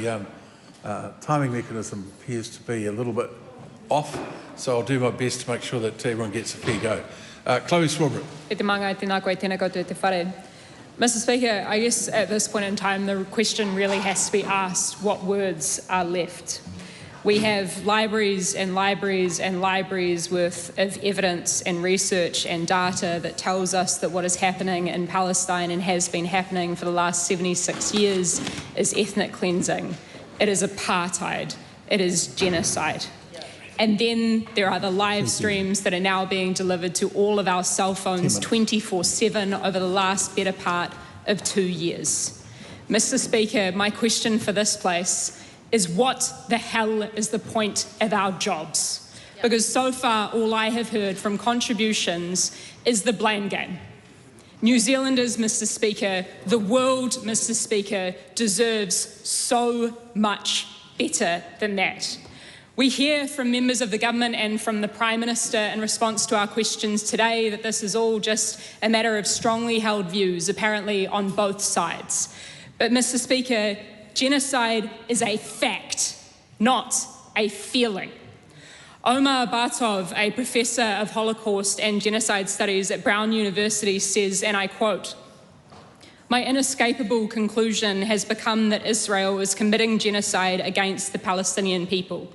the timing mechanism appears to be a little bit off, so I'll do my best to make sure that everyone gets a fair go. Chloe Swarbrick. Mr. Speaker, I guess at this point in time the question really has to be asked, what words are left? We have libraries and libraries and libraries worth of evidence and research and data that tells us that what is happening in Palestine and has been happening for the last 76 years is ethnic cleansing. It is apartheid. It is genocide. And then there are the live streams that are now being delivered to all of our cell phones 24/7 over the last better part of 2 years. Mr. Speaker, my question for this place is, what the hell is the point of our jobs? Because so far all I have heard from contributions is the blame game. New Zealanders, Mr. Speaker, the world, Mr. Speaker, deserves so much better than that. We hear from members of the government and from the Prime Minister in response to our questions today that this is all just a matter of strongly held views, apparently on both sides. But, Mr. Speaker, genocide is a fact, not a feeling. Omar Bartov, a professor of Holocaust and genocide studies at Brown University, says, and I quote, "My inescapable conclusion has become that Israel is committing genocide against the Palestinian people.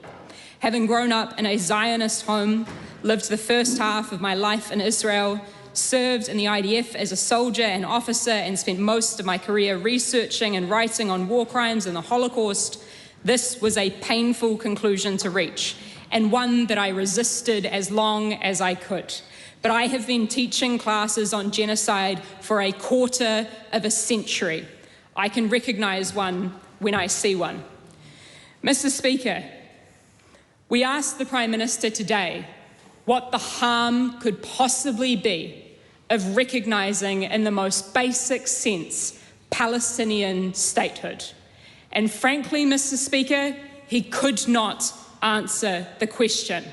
Having grown up in a Zionist home, lived the first half of my life in Israel, served in the IDF as a soldier and officer, and spent most of my career researching and writing on war crimes and the Holocaust, this was a painful conclusion to reach, and one that I resisted as long as I could. But I have been teaching classes on genocide for a quarter of a century. I can recognise one when I see one." Mr. Speaker, we asked the Prime Minister today what the harm could possibly be of recognising in the most basic sense Palestinian statehood. And frankly, Mr. Speaker, he could not answer the question.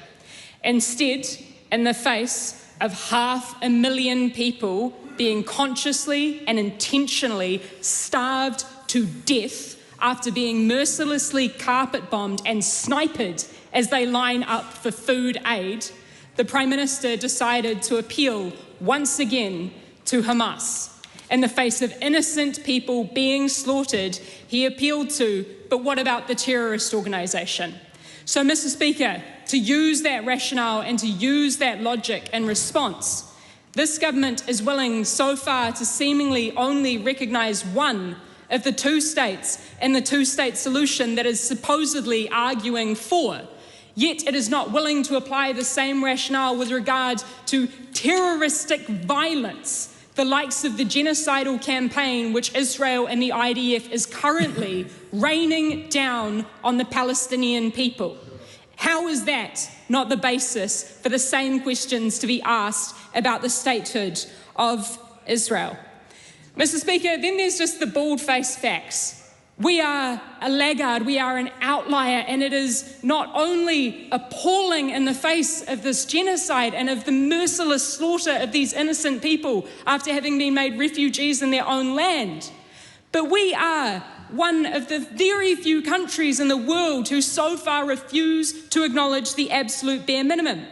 Instead, in the face of 500,000 people being consciously and intentionally starved to death after being mercilessly carpet-bombed and sniped as they line up for food aid, the Prime Minister decided to appeal once again to Hamas. In the face of innocent people being slaughtered, he appealed to, but what about the terrorist organisation? So, Mr. Speaker, to use that rationale and to use that logic in response, this government is willing so far to seemingly only recognise one of the two states in the two-state solution that is supposedly arguing for. Yet it is not willing to apply the same rationale with regard to terroristic violence, the likes of the genocidal campaign which Israel and the IDF is currently raining down on the Palestinian people. How is that not the basis for the same questions to be asked about the statehood of Israel? Mr. Speaker, then there's just the bald-faced facts. We are a laggard, we are an outlier, and it is not only appalling in the face of this genocide and of the merciless slaughter of these innocent people after having been made refugees in their own land, but we are one of the very few countries in the world who so far refuse to acknowledge the absolute bare minimum.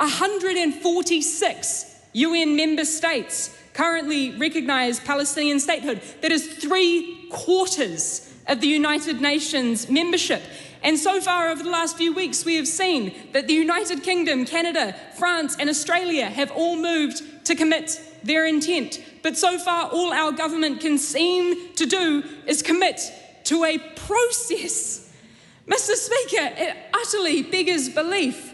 146 UN member states currently recognise Palestinian statehood. That is 3/4 of the United Nations membership. And so far over the last few weeks, we have seen that the United Kingdom, Canada, France and Australia have all moved to commit their intent. But so far, all our government can seem to do is commit to a process. Mr. Speaker, it utterly beggars belief.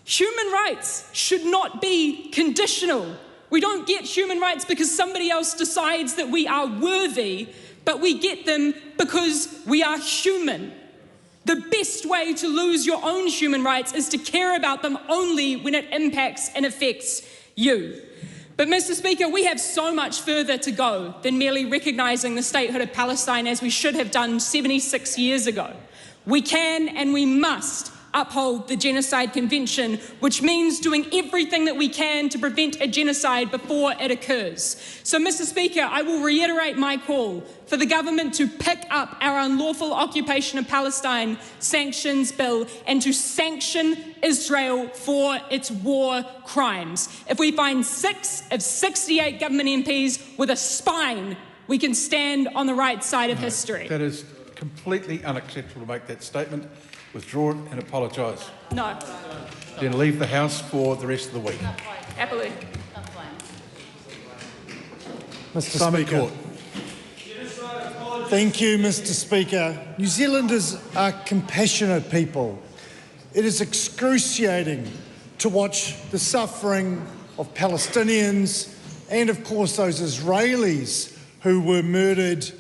Human rights should not be conditional. We don't get human rights because somebody else decides that we are worthy, but we get them because we are human. The best way to lose your own human rights is to care about them only when it impacts and affects you. But, Mr. Speaker, we have so much further to go than merely recognising the statehood of Palestine as we should have done 76 years ago. We can and we must uphold the Genocide Convention, which means doing everything that we can to prevent a genocide before it occurs. So, Mr. Speaker, I will reiterate my call for the government to pick up our unlawful occupation of Palestine sanctions bill and to sanction Israel for its war crimes. If we find 6 of 68 government MPs with a spine, we can stand on the right side of history. That is completely unacceptable to make that statement. Withdraw it and apologise. No. Then leave the House for the rest of the week. Happily. Mr. Simon Speaker. Court. Thank you, Mr. Speaker. New Zealanders are compassionate people. It is excruciating to watch the suffering of Palestinians and, of course, those Israelis who were murdered